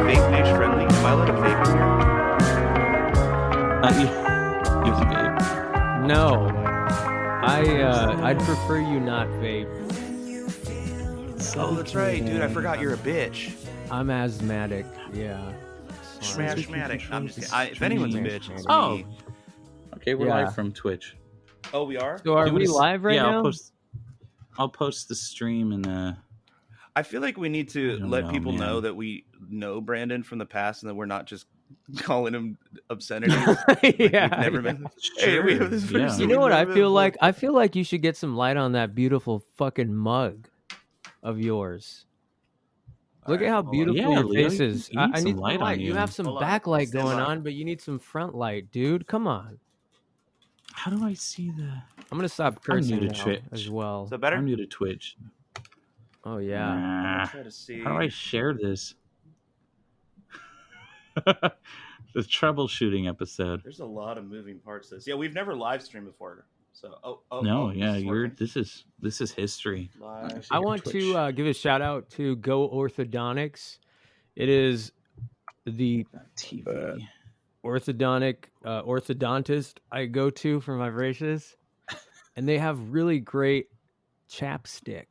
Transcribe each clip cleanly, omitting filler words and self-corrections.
vape age friendly? Am I allowed to vape in here? You have to vape. No, I'd prefer you not vape. Oh, that's right, dude. I forgot you're a bitch. I'm asthmatic. Yeah. Smashmatic. I'm just kidding. If anyone's a bitch, it's Oh. me. Okay, we're Yeah. live from Twitch. Oh, we are? So are Do you we wanna live right yeah, now? I'll post the stream and I feel like we need to I don't let know, people man. know that we know Brandon from the past and that we're not just calling him obscenities. Yeah. We've never been. Hey, we have this Yeah. person. You know what I we've feel never like? I feel like you should get some light on that beautiful fucking mug of yours. Look at how Alright, hold on. beautiful Yeah, your Leo, face is. you need I some need some light on light. You you. have some Hold on. backlight Stand going by. on, but you need some front light, dude. Come on. how do I see the? I'm gonna stop I'm new cursing to now Twitch. as well. Is that better? I'm new to Twitch. Oh yeah. Nah. Try to see. How do I share this? The troubleshooting episode. There's a lot of moving parts to this. Yeah, we've never live streamed before. So, No, this yeah, is working. this is history. Live. I want to give a shout out to Go Orthodontics. It is the TV. orthodontist I go to for my braces, and they have really great chapstick.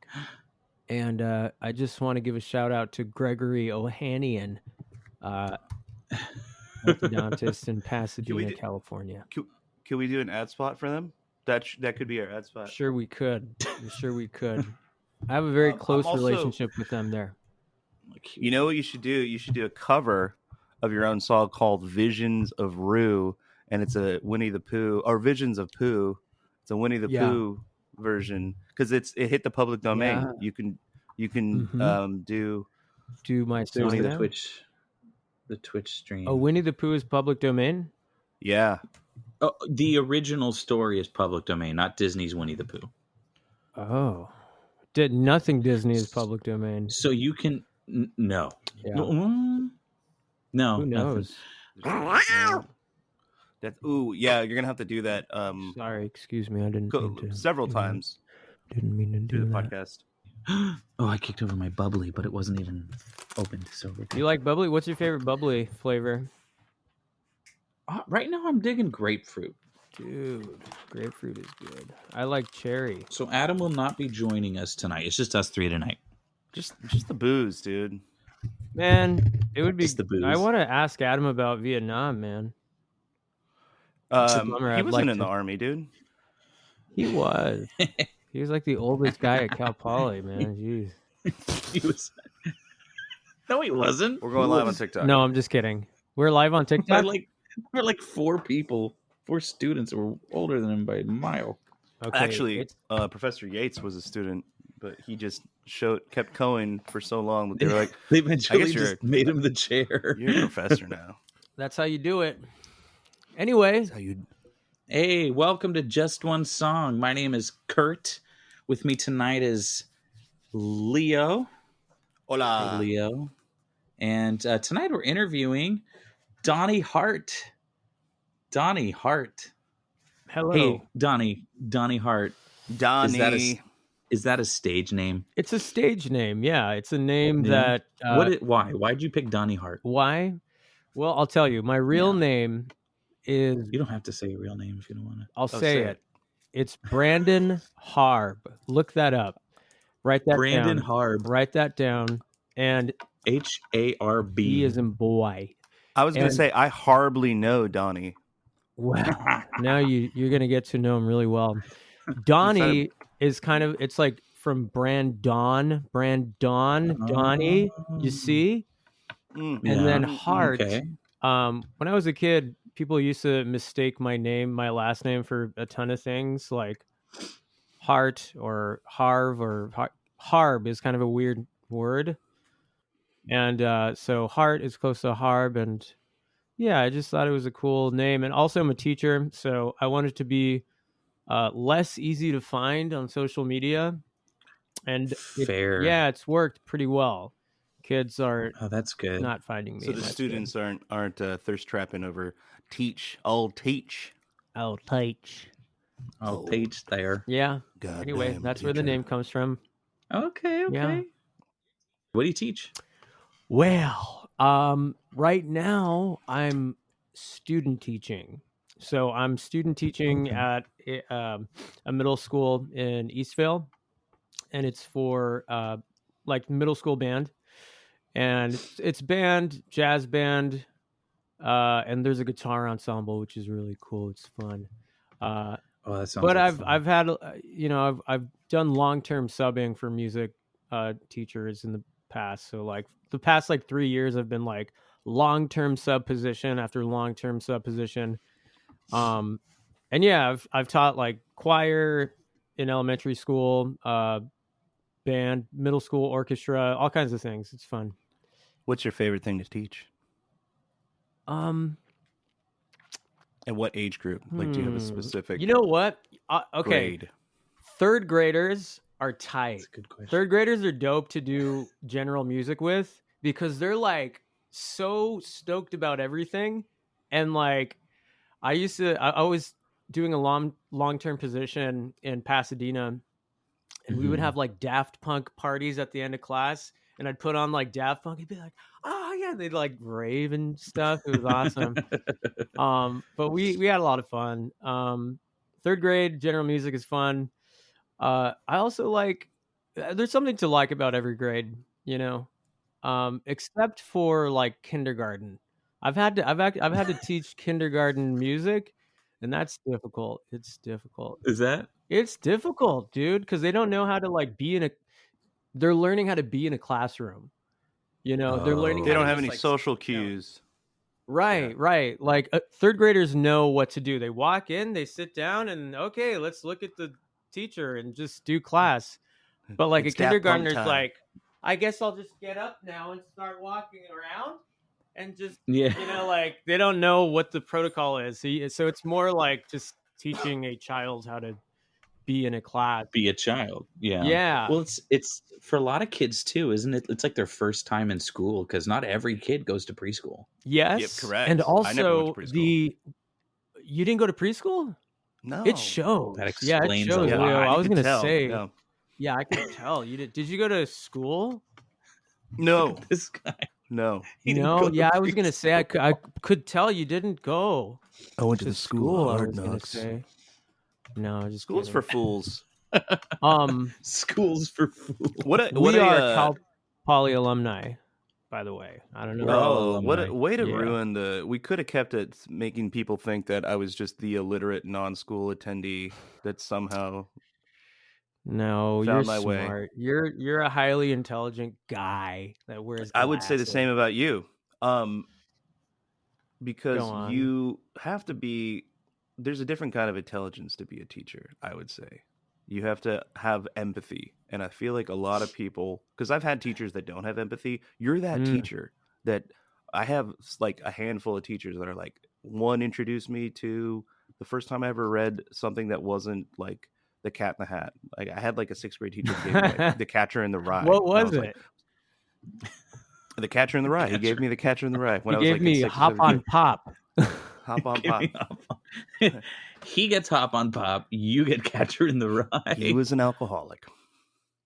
And I just want to give a shout out to Gregory Ohanian, orthodontist in Pasadena, California. Can we do an ad spot for them? That could be our ad spot. Sure we could. Sure we could. I have a very I'm close also- relationship with them there. You know what you should do? You should do a cover of your own song called "Visions of Rue," and it's a Winnie the Pooh or "Visions of Pooh." It's a Winnie the Yeah. Pooh version because it hit the public domain. Yeah. You can Mhm. do. Do my There's song the now? Twitch stream. Oh, Winnie the Pooh is public domain? Yeah, Oh, the original story is public domain, not Disney's Winnie the Pooh. Oh. Did nothing Disney is public domain. So you can no. Yeah. No, Who nothing. knows? that's yeah. You're gonna have to do that Sorry, excuse me. I didn't mean to. several times Didn't mean to through do the that. podcast. Oh, I kicked over my bubbly, but it wasn't even opened. So we're good. You like bubbly? What's your favorite bubbly flavor? Right now, I'm digging grapefruit. Dude, grapefruit is good. I like cherry. So Adam will not be joining us tonight. It's just us three tonight. Just the booze, dude. Man, it would be. Just the booze. I want to ask Adam about Vietnam, man. a bummer. He I'd wasn't like in to- the army, dude. He was. He was like the oldest guy at Cal Poly, man. Jeez. He was. No, he wasn't. We're going live on TikTok. No, I'm just kidding. We're live on By TikTok. we're like four students who were older than him by a mile. Okay, Actually, it's- Professor Yates was a student, but he just kept going for so long that they were like, They eventually guess you're- just made him the chair. "You're a professor now." that's how you do it. Anyway, How you? Hey, welcome to Just One Song. My name is Kurt. With me tonight is Leo. Hola. Hey, Leo. And tonight we're interviewing Donny Hart. Donny Hart. hello. Hey, Donny Hart. Donnie. Is that a stage name? It's a stage name. Yeah, it's a name Yeah. that. Why? Why'd you pick Donny Hart? Why? Well, I'll tell you. My real name is. You don't have to say your real name if you don't want to. I'll say say it. it. It's Brandon Harb. Look that up. Write that Brandon down. Harb. Write that down. And HARB. B is in boy. I was going And- to say I hardly know Donnie. Wow. Now you're gonna get to know him really well. Donnie is kind of, it's like from Brandon, Donnie. You see, Mm. and then Yeah, Hart. Okay. When I was a kid, people used to mistake my last name for a ton of things, like Hart or Harv or Harb is kind of a weird word, and so Hart is close to Harb, and yeah, I just thought it was a cool name. And also, I'm a teacher, so I wanted to be less easy to find on social media. And Fair. it's worked pretty well. Kids are Oh, that's good. not finding me. So the and that's students aren't thirst trapping over teach. I'll teach. good. I'll teach. I'll teach there. Yeah. God Anyway, damn that's where the teacher. name comes from. Okay. Yeah. What do you teach? Well, Right now I'm student teaching. So I'm student teaching at a middle school in Eastvale, and it's for like middle school band, and it's band, jazz band, and there's a guitar ensemble, which is really cool. It's fun. Oh, that sounds But like I've fun. I've had I've done long-term subbing for music teachers in the past. So like the past like 3 years, I've been like long-term sub position after long-term sub position. Um, and yeah, I've taught like choir in elementary school, band, middle school orchestra, all kinds of things. It's fun. What's your favorite thing to teach? Um, And what age group? Like, do you have a specific You know what? Okay, grade? third graders are tight. That's a good question. Third graders are dope to do general music with because they're like so stoked about everything. And like I was doing a long-term position in Pasadena, and we would have like Daft Punk parties at the end of class, and I'd put on like Daft Punk and be like, oh yeah, they'd like rave and stuff. It was awesome. But we had a lot of fun. Third grade general music is fun. I also like there's something to like about every grade, except for like kindergarten. I've had to teach kindergarten music, and that's difficult. It's difficult. Is that? It's difficult, dude, because they don't know how to like they're learning how to be in a classroom. They're learning They how don't to have just, any like, social sit down. cues. Right. Like third graders know what to do. They walk in, they sit down, and okay, let's look at the teacher and just do class. But like It's a Daft Punk kindergartner's time. like, I guess I'll just get up now and start walking around and just, Yeah. like they don't know what the protocol is. So it's more like just teaching a child how to be in a class. Be a child. Yeah. Yeah. Well, it's for a lot of kids too, isn't it? It's like their first time in school because not every kid goes to preschool. Yes. Yep, correct. And I never went also to preschool. you didn't go to preschool? No. It shows. That Yeah, it explains a shows, lot. Leo. I you was could gonna tell. say, No. yeah, I could tell. You did. Did you go to school? No. This guy. No. He didn't No. go to Yeah, I was gonna say I preschool. could tell you didn't go I went to school. I Hard was gonna Knocks. say. No, just School's for kidding. fools. Schools for fools. We are Cal Poly alumni, by the way. I don't know. We're all Oh, what a alumni. way to Yeah. ruin we could have kept it making people think that I was just the illiterate non-school attendee that somehow No, found you're my way. smart. You're a highly intelligent guy that wears I would say the glasses. same about you. Because Go on. you have to be there's a different kind of intelligence to be a teacher, I would say. You have to have empathy. And I feel like a lot of people, because I've had teachers that don't have empathy. You're that teacher that I have like a handful of teachers that are like, one introduced me to the first time I ever read something that wasn't like The Cat in the Hat. Like I had like a 6th grade teacher who gave me like, The Catcher in the Rye. What And I was it? like, The Catcher in the Rye. He gave me The Catcher in the Rye when He I was gave like in me 6th or Hop 7th on grade. Pop. Hop on Give Pop. me Hop on. He gets Hop on Pop. You get Catcher in the Rye. He was an alcoholic.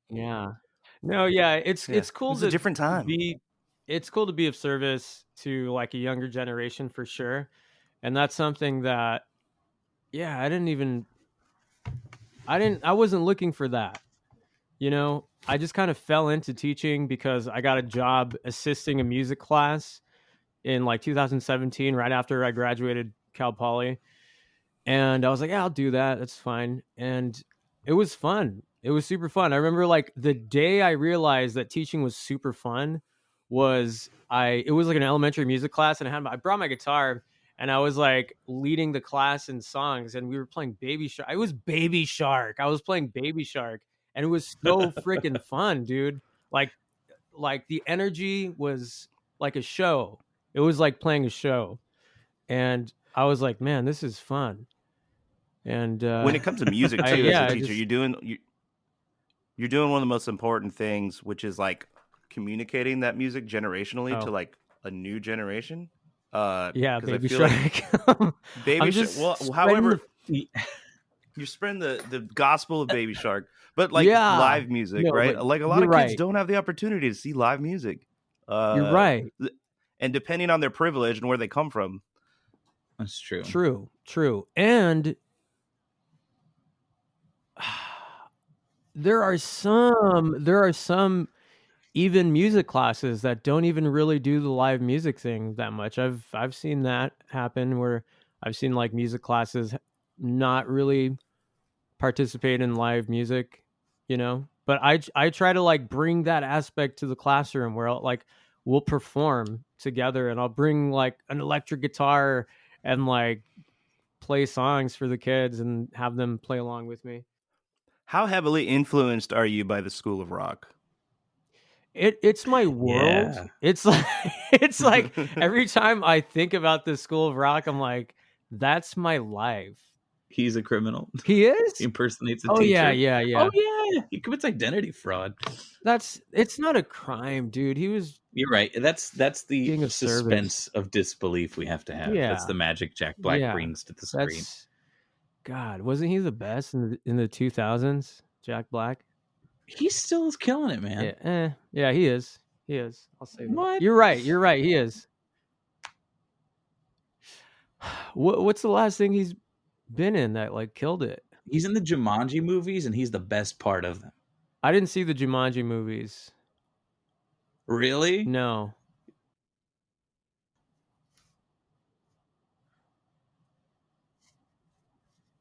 Yeah. No, yeah, it's cool It was a different time. It's cool to be of service to like a younger generation for sure. And that's something that I wasn't looking for that. I just kind of fell into teaching because I got a job assisting a music class in like 2017, right after I graduated Cal Poly. And I was like, yeah, I'll do that. That's fine. And it was fun. It was super fun. I remember like the day I realized that teaching was super fun it was like an elementary music class, and I brought my guitar, and I was like leading the class in songs, and we were playing Baby Shark. I was Baby Shark. I was playing Baby Shark, and it was so freaking fun, dude. Like the energy was like a show. It was like playing a show. And I was like, man, this is fun. And when it comes to music too, as a teacher, you're doing one of the most important things, which is like communicating that music generationally to like a new generation. Baby Shark. Baby Shark. Well, however, you're spreading the gospel of Baby Shark, but like live music, right? Like a lot of kids don't have the opportunity to see live music. You're right. and depending on their privilege and where they come from. That's true. True. And there are some even music classes that don't even really do the live music thing that much. I've seen that happen where I've seen like music classes not really participate in live music, but I try to like bring that aspect to the classroom where like we'll perform together and I'll bring like an electric guitar and like play songs for the kids and have them play along with me. How heavily influenced are you by the School of Rock? It's my world. Yeah. It's like every time I think about the School of Rock, I'm like, that's my life. He's a criminal. He is? He impersonates a Oh teacher. yeah. Oh yeah. He commits identity fraud. It's not a crime, dude. He was. You're right. That's the King of suspense of disbelief we have to have. Yeah. That's the magic Jack Black brings to the screen. God, wasn't he the best in the 2000s? Jack Black. He still is killing it, man. Yeah, he is. I'll say that. What? You're right. He is. What's the last thing he's been in that like killed it? He's in the Jumanji movies, and he's the best part of them. I didn't see the Jumanji movies. Really? No.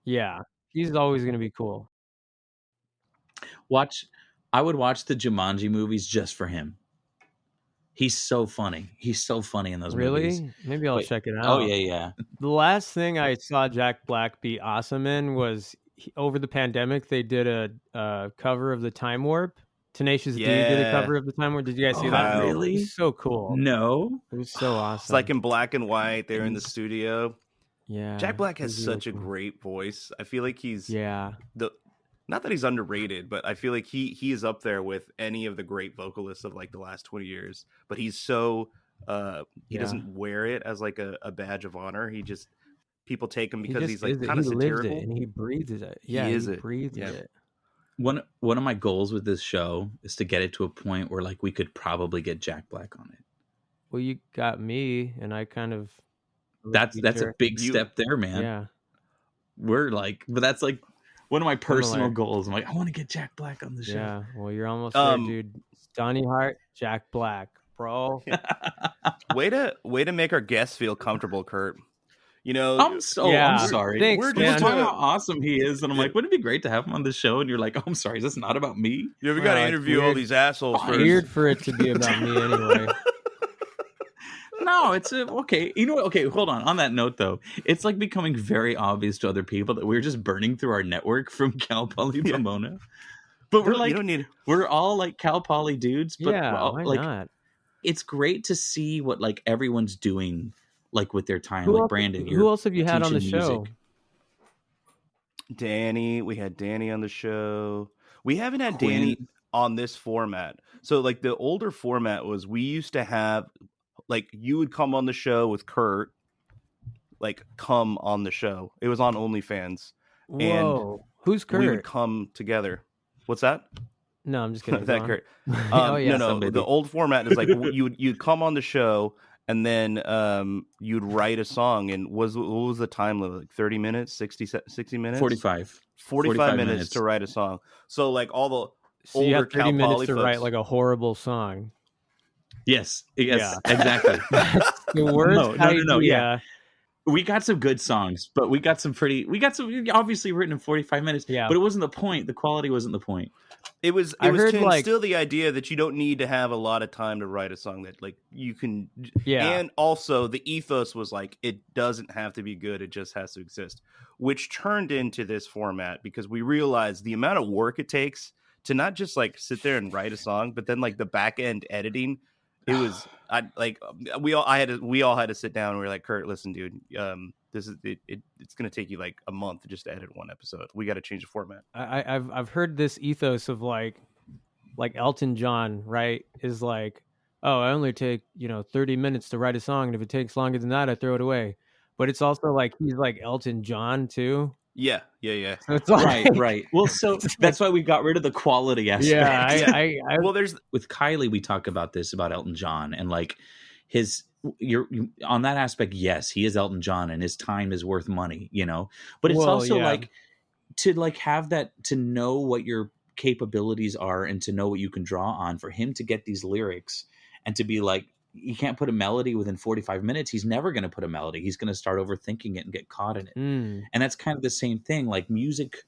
Yeah, he's always gonna be cool. I would watch the Jumanji movies just for him. He's so funny. He's so funny in those movies. Really? Maybe I'll check it out. Oh yeah. The last thing I saw Jack Black be awesome in was over the pandemic. They did a cover of the Time Warp. Tenacious D did a cover of the Time Warp. Did you guys see that? Wow. Really? It was so cool. No. It was so awesome. It's like in black and white. They're in the studio. Yeah. Jack Black has it was really such a cool. great voice. I feel like he's Yeah. not that he's underrated, but I feel like he is up there with any of the great vocalists of like the last 20 years. But he's so he doesn't wear it as like a badge of honor. He just people take him because he's like kind of satirical. Lives it and he breathes it. Yeah, he breathes it. One of my goals with this show is to get it to a point where like we could probably get Jack Black on it. Well, you got me, and I kind of that's a big step there, man. Yeah, we're like, but that's like one of my personal goals. I'm like, I want to get Jack Black on the show. Yeah, well, you're almost there, dude. Donny Hart, Jack Black, bro. Way to make our guests feel comfortable, Kurt. I'm sorry. Thanks, we're just talking how awesome he is, and I'm like, wouldn't it be great to have him on the show? And you're like, oh, I'm sorry, is this not about me? Yeah, we got to interview all these assholes first. Weird for it to be about me anyway. No, it's okay. You know what? Okay, hold on. On that note, though, it's like becoming very obvious to other people that we're just burning through our network from Cal Poly Pomona. But we're like, we're all like Cal Poly dudes. But why like, not? It's great to see what like everyone's doing. Like with their time, like Brandon. Who else have you had on the show? Danny. We had Danny on the show. We haven't had Danny on this format. So like the older format was we used to have like you would come on the show with Kurt, like come on the show. It was on OnlyFans. Whoa. And who's Kurt? We would come together. What's that? No, I'm just kidding. That Kurt. Oh yeah. No. The old format is like you'd come on the show. And then you'd write a song, and what was the time limit? Like 30 minutes, 60 minutes? 45 minutes to write a song. So like all the so you have 30 minutes to write like a horrible song. Yes, exactly. The worst. No. Yeah. We got some good songs, but we got some obviously written in 45 minutes. Yeah. But it wasn't the point. The quality wasn't the point. It was to instill the idea that you don't need to have a lot of time to write a song that like you can. Yeah. And also the ethos was like, it doesn't have to be good. It just has to exist, which turned into this format because we realized the amount of work it takes to not just like sit there and write a song, but then like the back end editing. It was we all had to sit down and we were like, Kurt, listen, dude, this is it's gonna take you like a month just to edit one episode. We got to change the format. I've heard this ethos of like Elton John, right? Is like, oh, I only take 30 minutes to write a song, and if it takes longer than that, I throw it away. But it's also like he's like Elton John too. Yeah. So it's like, right. Well, so that's why we got rid of the quality aspect. Yeah, well, with Kylie, we talk about this about Elton John and like his on that aspect, yes, he is Elton John and his time is worth money, but it's also yeah. like to like have that, to know what your capabilities are and to know what you can draw on, for him to get these lyrics and to be like, you can't put a melody within 45 minutes. He's never going to put a melody. He's going to start overthinking it and get caught in it. And that's kind of the same thing. Like music,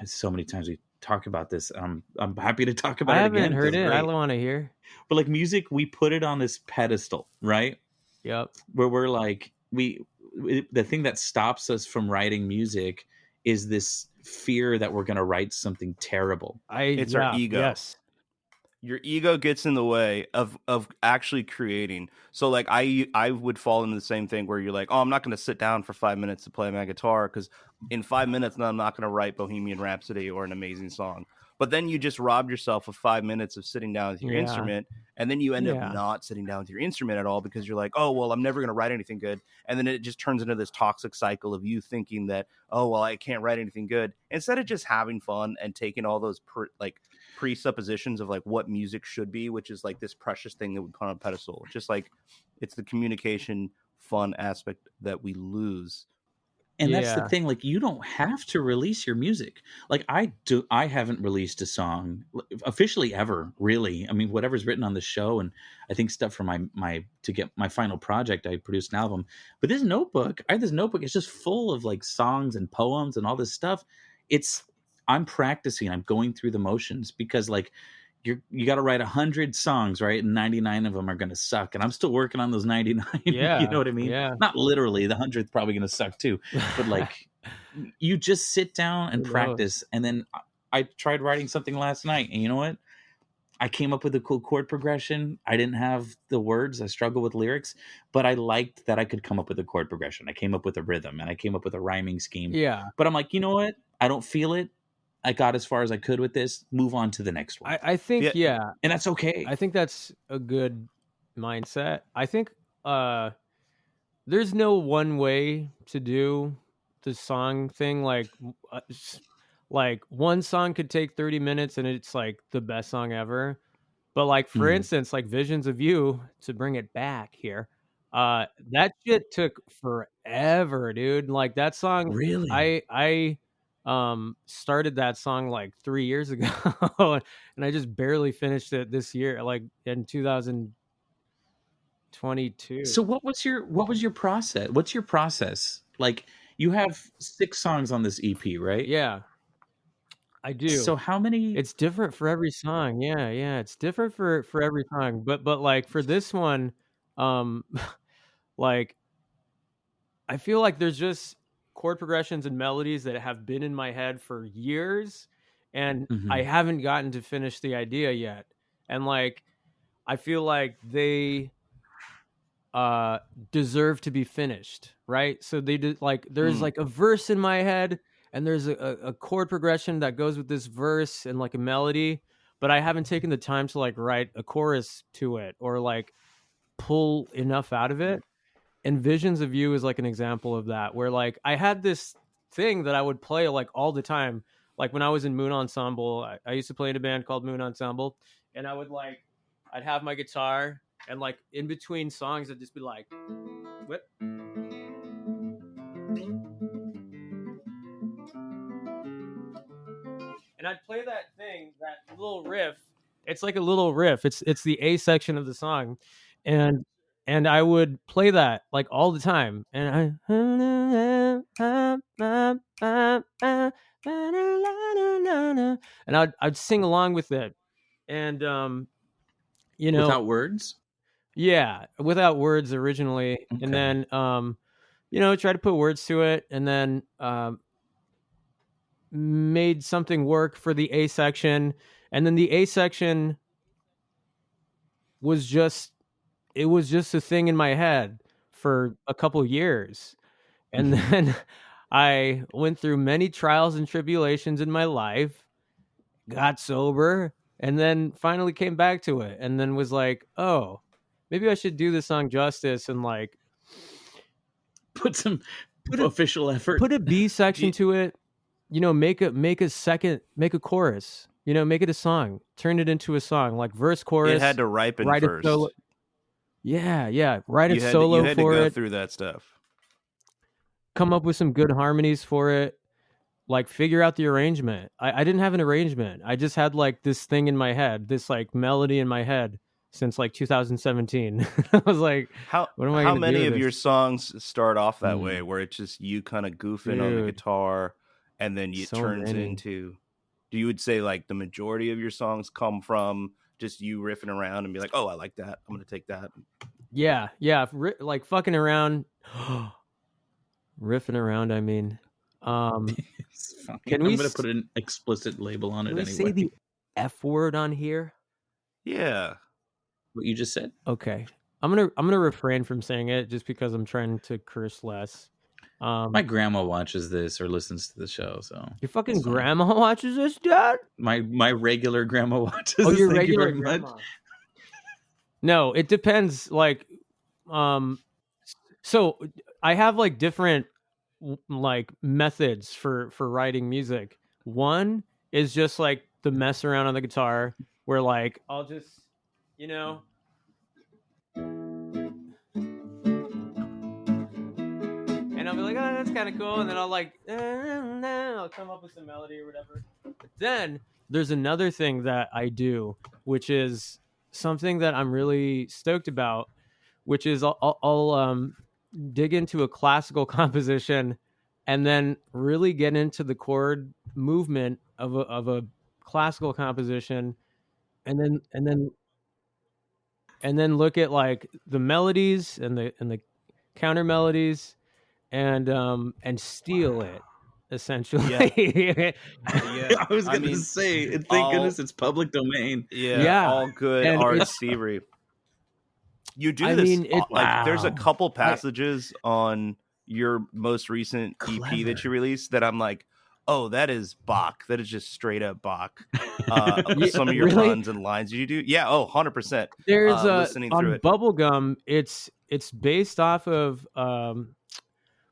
so many times we talk about this. I'm happy to talk about it again. I haven't heard it. I don't want to hear. But like music, we put it on this pedestal, right? Yep. Where we're like, the thing that stops us from writing music is this fear that we're going to write something terrible. It's our ego. Yes. Your ego gets in the way of actually creating. So like I would fall into the same thing where you're like, oh, I'm not going to sit down for 5 minutes to play my guitar because in 5 minutes I'm not going to write Bohemian Rhapsody or an amazing song. But then you just robbed yourself of 5 minutes of sitting down with your instrument, and then you end up not sitting down with your instrument at all because you're like, oh, well, I'm never going to write anything good. And then it just turns into this toxic cycle of you thinking that, oh, well, I can't write anything good. Instead of just having fun and taking all those presuppositions of like what music should be, which is like this precious thing that we put on a pedestal. It's just like, it's the communication fun aspect that we lose. And that's the thing, like, you don't have to release your music. Like I haven't released a song officially ever, really. I mean, whatever's written on the show, and I think stuff for my to get my final project, I produced an album. But this notebook, it's just full of like songs and poems and all this stuff. I'm practicing, I'm going through the motions, because like you got to write 100 songs, right? And 99 of them are going to suck. And I'm still working on those 99. Yeah. You know what I mean? Yeah. Not literally, the 100th probably going to suck too. But like, you just sit down and practice. And then I tried writing something last night, and you know what? I came up with a cool chord progression. I didn't have the words. I struggle with lyrics, but I liked that I could come up with a chord progression. I came up with a rhythm, and I came up with a rhyming scheme. Yeah. But I'm like, you know what? I don't feel it. I got as far as I could with this. Move on to the next one. I think, and that's okay. I think that's a good mindset. I think there's no one way to do the song thing. Like one song could take 30 minutes and it's like the best song ever. But like, for instance, like Visions of You, to bring it back here, that shit took forever, dude. Like that song, really, I started that song like 3 years ago and I just barely finished it this year, like in 2022. So what was your process? What's your process? Like, you have 6 songs on this EP, right? Yeah, I do. So how many? It's different for every song. Yeah, it's different for every song. But like for this one, like I feel like there's just chord progressions and melodies that have been in my head for years, and I haven't gotten to finish the idea yet. And like, I feel like they deserve to be finished, right? So they did, like, there's like a verse in my head, and there's a chord progression that goes with this verse and like a melody, but I haven't taken the time to like write a chorus to it or like pull enough out of it. And Visions of You is like an example of that, where like I had this thing that I would play like all the time. Like when I was in Moon Ensemble, I used to play in a band called Moon Ensemble, and I'd have my guitar, and like in between songs, I'd just be like, what? And I'd play that thing, that little riff. It's like a little riff. It's the A section of the song. And I would play that like all the time, and I'd sing along with it, and you know, without words. Yeah, without words originally, and then try to put words to it, and then made something work for the A section, and then the A section was just a thing in my head for a couple years. And then I went through many trials and tribulations in my life, got sober, and then finally came back to it, and then was like, oh, maybe I should do this song justice and like put official effort. Put a B section to it, make a chorus, make it a song, turn it into a song, like verse, chorus. It had to ripen first. Yeah. Write a You solo had to for go it. through that stuff. Come up with some good harmonies for it. Like figure out the arrangement. I didn't have an arrangement. I just had like this thing in my head, this like melody in my head since like 2017. I was like, what am I how going to do many with of your this? songs start off that way, where it's just you kind of goofing on the Dude, guitar, and then it so turns many. into? You would say like the majority of your songs come from just you riffing around and be like, oh, I like that, I'm gonna take that. Yeah, like fucking around, riffing around. I mean, can we? I'm gonna put an explicit label on it anyway. Say the F word on here? Yeah. What you just said? Okay, I'm gonna refrain from saying it just because I'm trying to curse less. My grandma watches this or listens to the show, so your fucking grandma watches this, Dad? My regular grandma watches this. Your Thank regular you very grandma. much. No, it depends. Like, so I have like different like methods for writing music. One is just like the mess around on the guitar, where like I'll just, you know, and I'll be like, oh, that's kind of cool, and then I'll like, I'll come up with some melody or whatever. But then there's another thing that I do, which is something that I'm really stoked about, which is I'll dig into a classical composition and then really get into the chord movement of a classical composition, and then look at like the melodies and the counter melodies and steal it essentially. Yeah. I was gonna say, thank goodness it's public domain. Yeah, all good artist thievery. You do this. Like, there's a couple passages on your most recent EP that you released that I'm like, oh, that is Bach. That is just straight up Bach. Some of your puns and lines you do. Yeah. Oh, 100%. There's listening through it. Bubblegum. It's based off of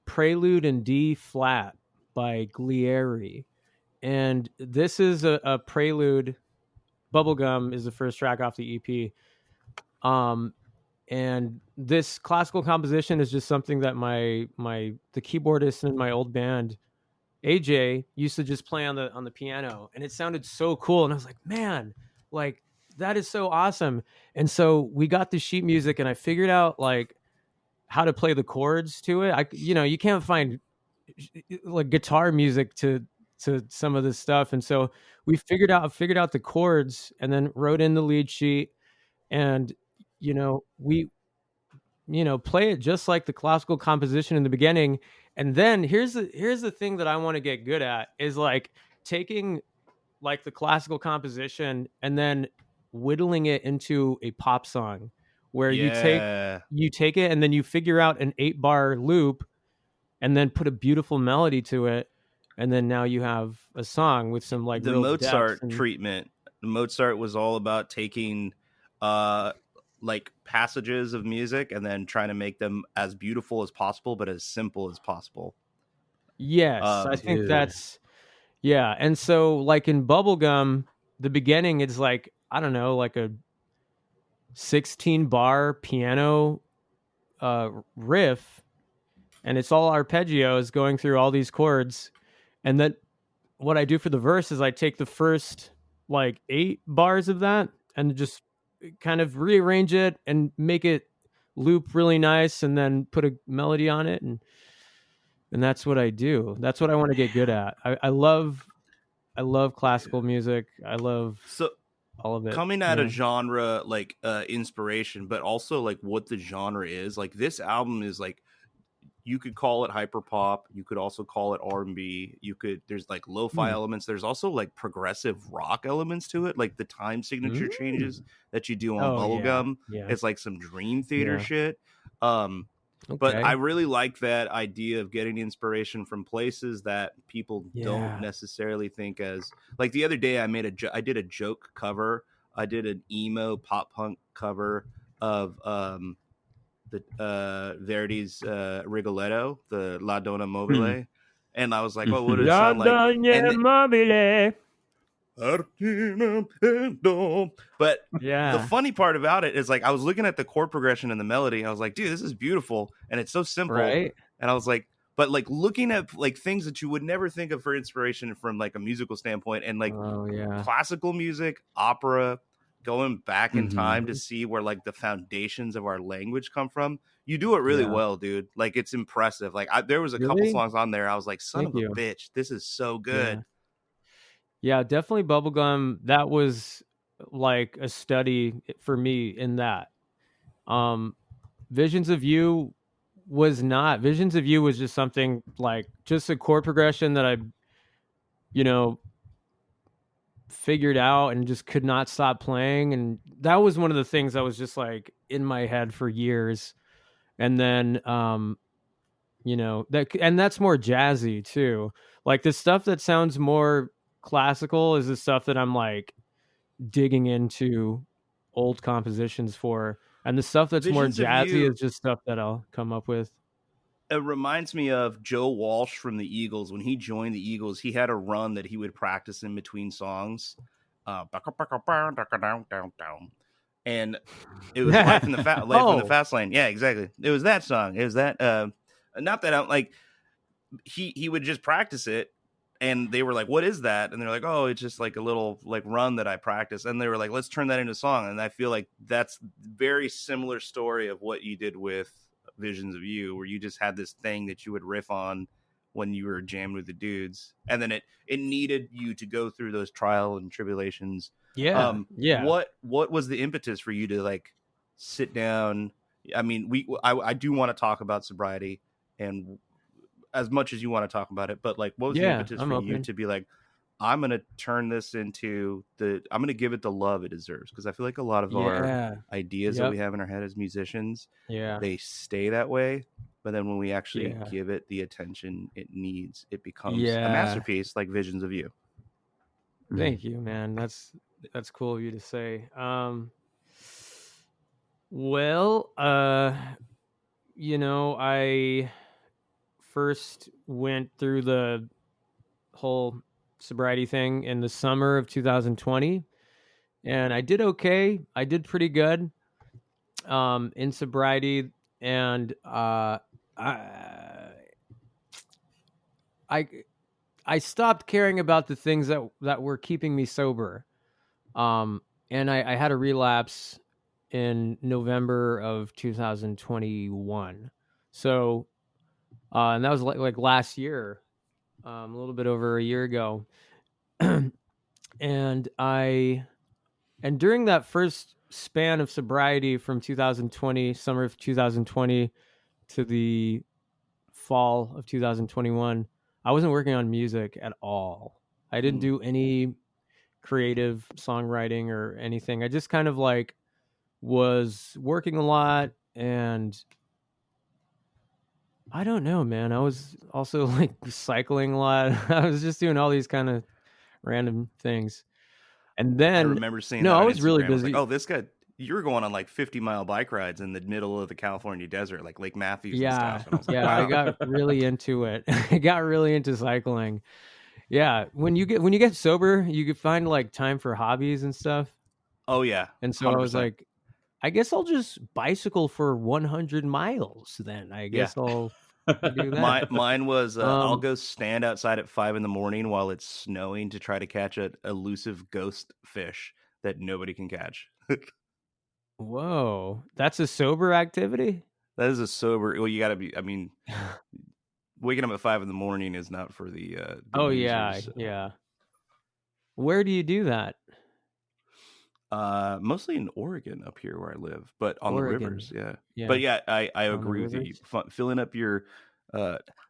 Prelude in D flat by Glieri. And this is a prelude. Bubblegum is the first track off the EP. And this classical composition is just something that the keyboardist in my old band, AJ, used to just play on the piano, and it sounded so cool. And I was like, man, like that is so awesome. And so we got the sheet music, and I figured out like how to play the chords to it. You can't find like guitar music to some of this stuff, and so we figured out the chords, and then wrote in the lead sheet, and we play it just like the classical composition in the beginning. And then here's the thing that I want to get good at is like taking like the classical composition and then whittling it into a pop song, where you take it and then you figure out an 8-bar loop and then put a beautiful melody to it, and then now you have a song with some like the Mozart treatment. Mozart was all about taking like passages of music and then trying to make them as beautiful as possible but as simple as possible. Yes, I think that's and so like in Bubblegum, the beginning is like, I don't know, like a 16-bar piano riff, and it's all arpeggios going through all these chords. And then what I do for the verse is I take the first like 8 bars of that and just kind of rearrange it and make it loop really nice, and then put a melody on it, and that's what I do. That's what I want to get good at. I love classical music. I love all of it. Coming at a genre like inspiration, but also like what the genre is. Like this album is like, you could call it hyperpop. You could also call it R&B. There's like lo-fi elements. There's also like progressive rock elements to it. Like the time signature changes that you do on Bubblegum. Yeah. It's like some Dream Theater shit. But I really like that idea of getting inspiration from places that people don't necessarily think as, like the other day I did a joke cover. I did an emo pop punk cover of, the Verdi's Rigoletto, the La Donna Mobile, and I was like, "Well, what does it sound like?" But Yeah. the funny part about it is like I was looking at the chord progression and the melody. I was like, dude, this is beautiful, and it's so simple. Right. And I was like, but like looking at like things that you would never think of for inspiration from like a musical standpoint, and like classical music, opera, going back in time to see where like the foundations of our language come from. You do it really well, dude. Like it's impressive. Like there was a couple songs on there. I was like, son of a bitch, this is so good. Yeah, definitely Bubblegum. That was like a study for me in that. Visions of You was not. Visions of You was just something like just a chord progression that I, figured out and just could not stop playing. And that was one of the things that was just like in my head for years. And then, that's more jazzy too. Like the stuff that sounds more classical is the stuff that I'm like digging into old compositions for, and the stuff that's more jazzy is just stuff that I'll come up with. It reminds me of Joe Walsh from the Eagles. When he joined the Eagles, he had a run that he would practice in between songs. And it was Life in the Fast Lane. Yeah, exactly. It was that song. It was that not that I'm like he would just practice it, and they were like, what is that? And they're like, oh, it's just like a little like run that I practice. And they were like, let's turn that into a song. And I feel like that's very similar story of what you did with Visions of You, where you just had this thing that you would riff on when you were jammed with the dudes, and then it needed you to go through those trial and tribulations. What was the impetus for you to like sit down? I mean, I do want to talk about sobriety and as much as you want to talk about it, but like what was the impetus for you to be like, I'm going to turn this into I'm going to give it the love it deserves? Because I feel like a lot of our ideas that we have in our head as musicians, they stay that way. But then when we actually give it the attention it needs, it becomes a masterpiece like Visions of You. Thank you, man. That's cool of you to say. I first went through the whole sobriety thing in the summer of 2020, and I did okay. I did pretty good in sobriety, and I stopped caring about the things that were keeping me sober, and I had a relapse in November of 2021. So, and that was like last year, a little bit over a year ago. And during that first span of sobriety from 2020, summer of 2020 to the fall of 2021, I wasn't working on music at all. I didn't do any creative songwriting or anything. I just kind of like was working a lot, and I don't know, man. I was also like cycling a lot. I was just doing all these kind of random things. And then I remember seeing I was really busy. Like, oh, this guy, you were going on like 50-mile bike rides in the middle of the California desert, like Lake Matthews and stuff. And I was like, wow. I got really into it. I got really into cycling. Yeah, when you get sober, you can find like time for hobbies and stuff. Oh yeah. And so 100%. I was like, I guess I'll just bicycle for 100 miles then. I guess I'll do that. Mine was I'll go stand outside at 5 a.m. while it's snowing to try to catch an elusive ghost fish that nobody can catch. Whoa, that's a sober activity? That is a sober. Well, you got to be. I mean, waking up at 5 a.m. is not for the. Losers. Yeah. Where do you do that? Mostly in Oregon up here where I live, but on the rivers. Yeah. But yeah, I agree with you. Filling up your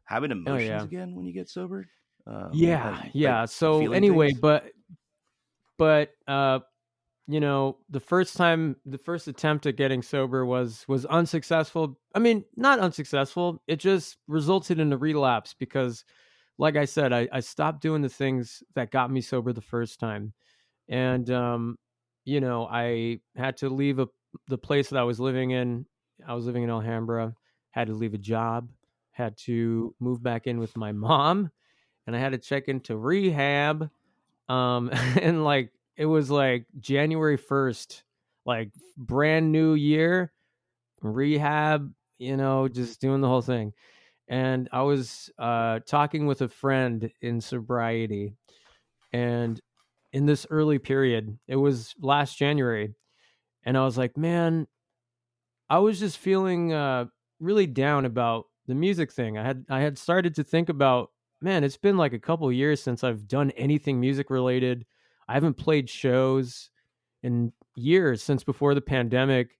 having emotions again when you get sober. So anyway, things. but the first attempt at getting sober was unsuccessful. I mean, not unsuccessful. It just resulted in a relapse because, like I said, I stopped doing the things that got me sober the first time. And, I had to leave the place that I was living in. I was living in Alhambra, had to leave a job, had to move back in with my mom, and I had to check into rehab. and like it was like January 1st, like brand new year, rehab, just doing the whole thing. And I was talking with a friend in sobriety, and in this early period, it was last January, and I was like, man, I was just feeling really down about the music thing. I had started to think about, man, it's been like a couple years since I've done anything music related. I haven't played shows in years, since before the pandemic.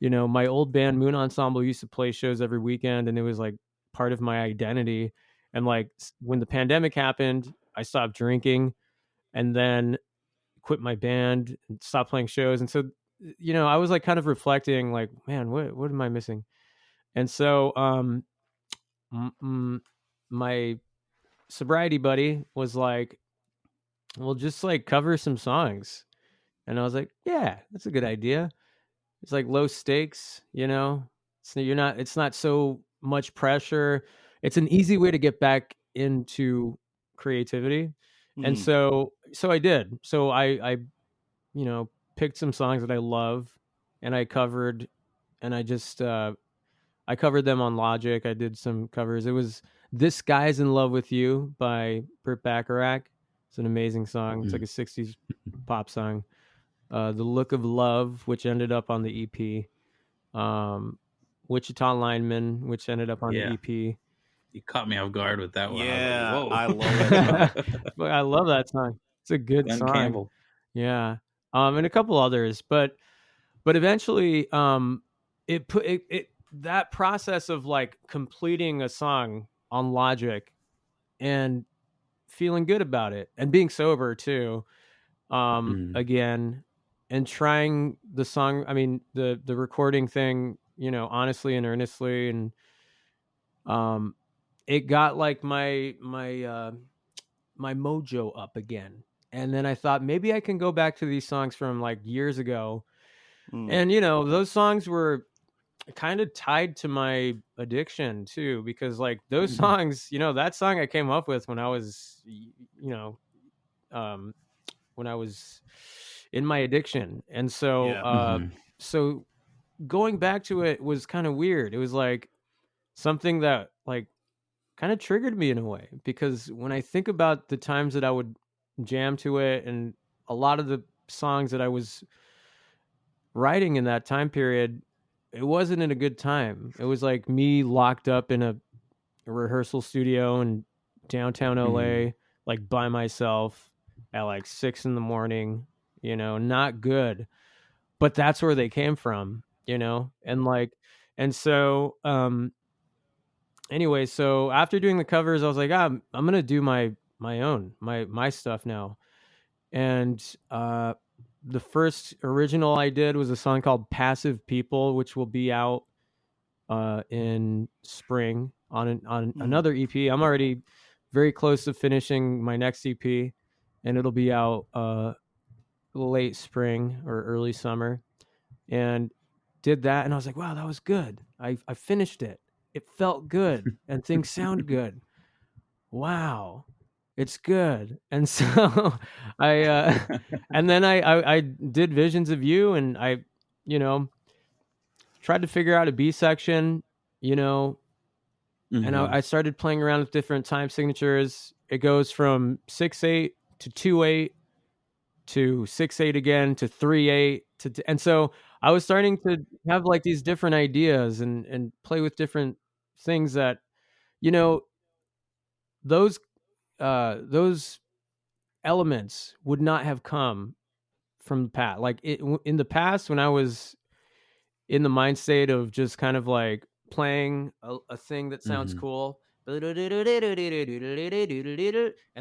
My old band Moon Ensemble used to play shows every weekend, and it was like part of my identity. And like when the pandemic happened, I stopped drinking, and then quit my band and stopped playing shows. And so, I was like kind of reflecting, like, man, what am I missing? And so, my sobriety buddy was like, well, just like cover some songs. And I was like, yeah, that's a good idea. It's like low stakes, it's not so much pressure. It's an easy way to get back into creativity. And so I did. So I picked some songs that I love, and I covered, and I covered them on Logic. I did some covers. It was "This Guy's in Love with You" by Burt Bacharach. It's an amazing song. It's like a 60s pop song. "The Look of Love," which ended up on the EP. "Wichita Lineman," which ended up on the EP. You caught me off guard with that one. Yeah, I was like, whoa. I love that song. I love that song. It's a good Glenn song. Campbell. Yeah. And a couple others, but eventually, it that process of like completing a song on Logic and feeling good about it, and being sober too, again, and trying the song, the recording thing, honestly and earnestly, and it got like my mojo up again. And then I thought, maybe I can go back to these songs from like years ago. And those songs were kind of tied to my addiction too, because like those songs, that song I came up with when I was when I was in my addiction. And so so going back to it was kind of weird. It was like something that like kind of triggered me in a way, because when I think about the times that I would jam to it, and a lot of the songs that I was writing in that time period, it wasn't in a good time. It was like me locked up in a rehearsal studio in downtown LA, like by myself at like 6 a.m, not good. But that's where they came from, and like, and so, anyway, so after doing the covers, I was like, I'm gonna do my own, my stuff now. And the first original I did was a song called "Passive People," which will be out in spring on another EP. I'm already very close to finishing my next EP, and it'll be out late spring or early summer. And did that, and I was like, wow, that was good. I finished it. It felt good, and things sound good. Wow, it's good. And so I and then I did Visions of You, and I tried to figure out a B section, and I started playing around with different time signatures. It goes from 6/8 to 2/8 to 6/8 again to 3/8 and so I was starting to have like these different ideas and play with different things that, those elements would not have come from the past. Like in the past, when I was in the mind state of just kind of like playing a thing that sounds cool, and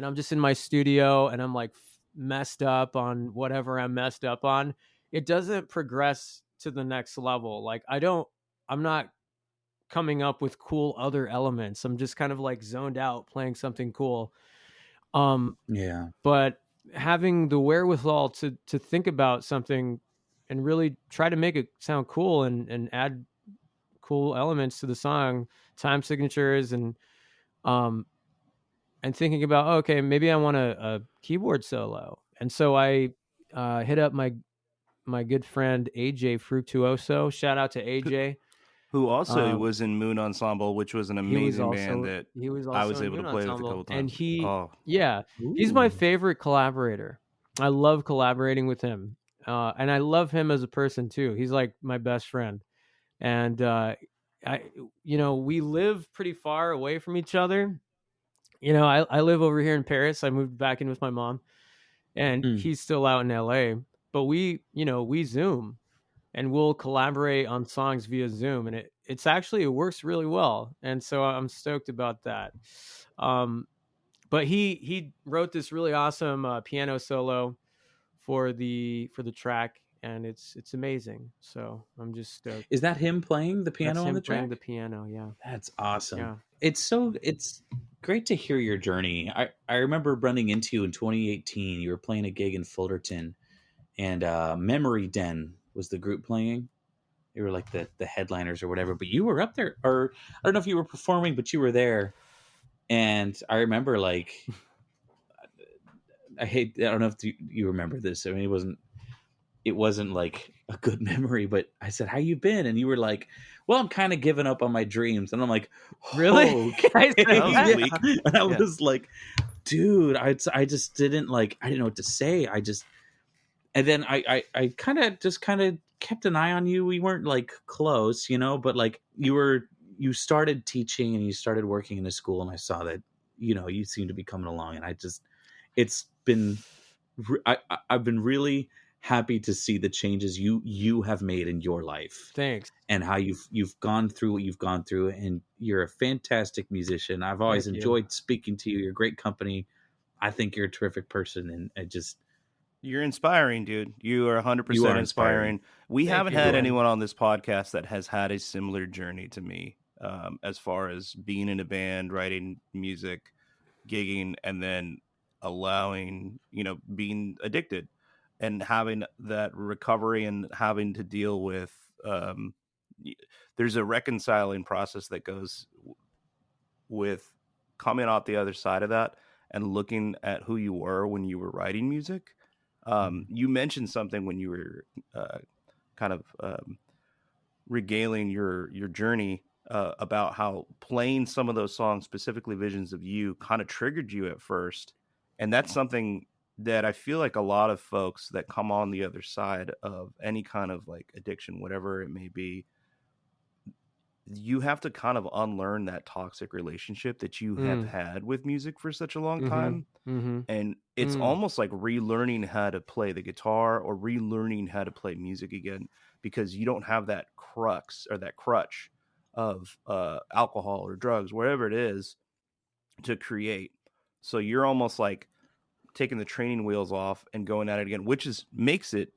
I'm just in my studio and I'm like messed up on whatever I'm messed up on, it doesn't progress to the next level. Like I'm not coming up with cool other elements. I'm just kind of like zoned out playing something cool. But having the wherewithal to think about something and really try to make it sound cool and add cool elements to the song, time signatures, and and thinking about, okay, maybe I want a keyboard solo. And so I hit up my good friend AJ Fructuoso. Shout out to AJ, who also was in Moon Ensemble, which was an amazing band that I was able to play with a couple times. And he's my favorite collaborator. I love collaborating with him, and I love him as a person too. He's like my best friend, and we live pretty far away from each other. I live over here in Paris. I moved back in with my mom, and he's still out in LA. But we Zoom, and we'll collaborate on songs via Zoom, and it works really well. And so I'm stoked about that. But he wrote this really awesome piano solo for the track, and it's amazing. So I'm just stoked. Is that him playing the piano on the track? Playing the piano, yeah. That's awesome. Yeah. It's great to hear your journey. I remember running into you in 2018. You were playing a gig in Fullerton, and Memory Den was the group playing. You were like the headliners or whatever, but you were up there, or I don't know if you were performing, but you were there. And I remember, like, I don't know if you remember this. I mean, it wasn't like a good memory, but I said, "How you been?" And you were like, "Well, I'm kind of giving up on my dreams." And I'm like, "Really?" Okay. And I was like, "Dude, I just didn't I didn't know what to say. And then I kind of kept an eye on you. We weren't like close, but like you started teaching and you started working in a school, and I saw that, you seemed to be coming along, and I've been really happy to see the changes you have made in your life. Thanks. And how you've gone through what you've gone through, and you're a fantastic musician. I've always enjoyed speaking to you. You're a great company. I think you're a terrific person, and you're inspiring, dude. You are 100% inspiring. We haven't had anyone on this podcast that has had a similar journey to me, as far as being in a band, writing music, gigging, and then allowing, being addicted and having that recovery and having to deal with, there's a reconciling process that goes with coming out the other side of that and looking at who you were when you were writing music. You mentioned something when you were kind of regaling your journey about how playing some of those songs, specifically Visions of You, kind of triggered you at first. And that's something that I feel like a lot of folks that come on the other side of any kind of like addiction, whatever it may be, you have to kind of unlearn that toxic relationship that you have had with music for such a long time. And it's almost like relearning how to play the guitar or relearning how to play music again, because you don't have that crux or that crutch of alcohol or drugs, whatever it is, to create. So you're almost like taking the training wheels off and going at it again, which makes it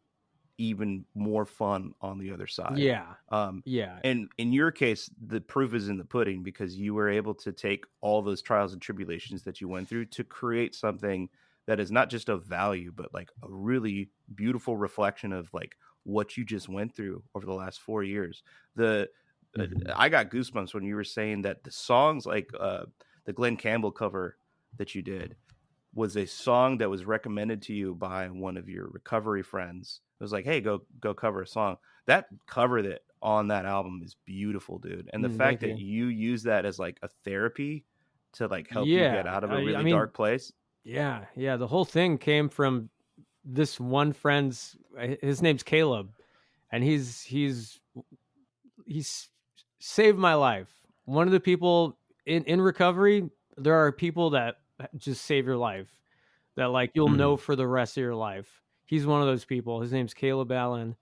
even more fun on the other side. Yeah. And in your case, the proof is in the pudding, because you were able to take all those trials and tribulations that you went through to create something that is not just of value, but like a really beautiful reflection of like what you just went through over the last 4 years. I got goosebumps when you were saying that the songs like the Glenn Campbell cover that you did was a song that was recommended to you by one of your recovery friends. It was like, hey, go cover a song. That cover that on that album is beautiful, dude. And the fact that you use that as like a therapy to like help you get out of a really dark place. Yeah. The whole thing came from this one friend's, his name's Caleb, and he's saved my life. One of the people in recovery, there are people that just save your life, that like you'll know for the rest of your life. He's one of those people. His name's Caleb Allen,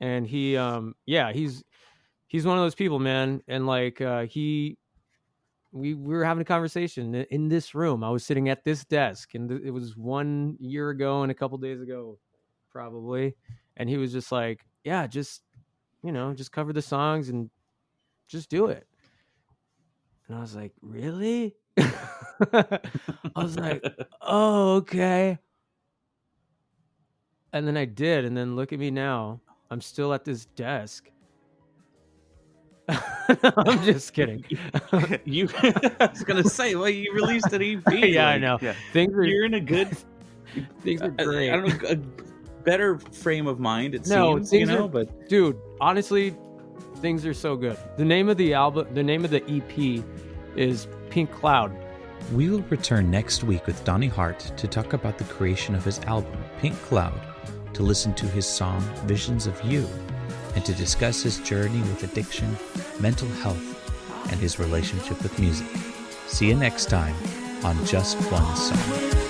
and he's one of those people, man. And like we were having a conversation in this room. I was sitting at this desk, and it was 1 year ago and a couple days ago, probably. And he was just like, yeah, just cover the songs and just do it. And I was like, really? I was like, oh, okay. And then I did, and then look at me now. I'm still at this desk. I'm just kidding. I was gonna say, well, you released an EP. Yeah, I know. Yeah. You're in a good. Things are great. I don't know, a better frame of mind. It seems, but dude, honestly, things are so good. The name of the EP is Pink Cloud. We will return next week with Donny Hart to talk about the creation of his album, Pink Cloud, to listen to his song, Visions of You, and to discuss his journey with addiction, mental health, and his relationship with music. See you next time on Just One Song.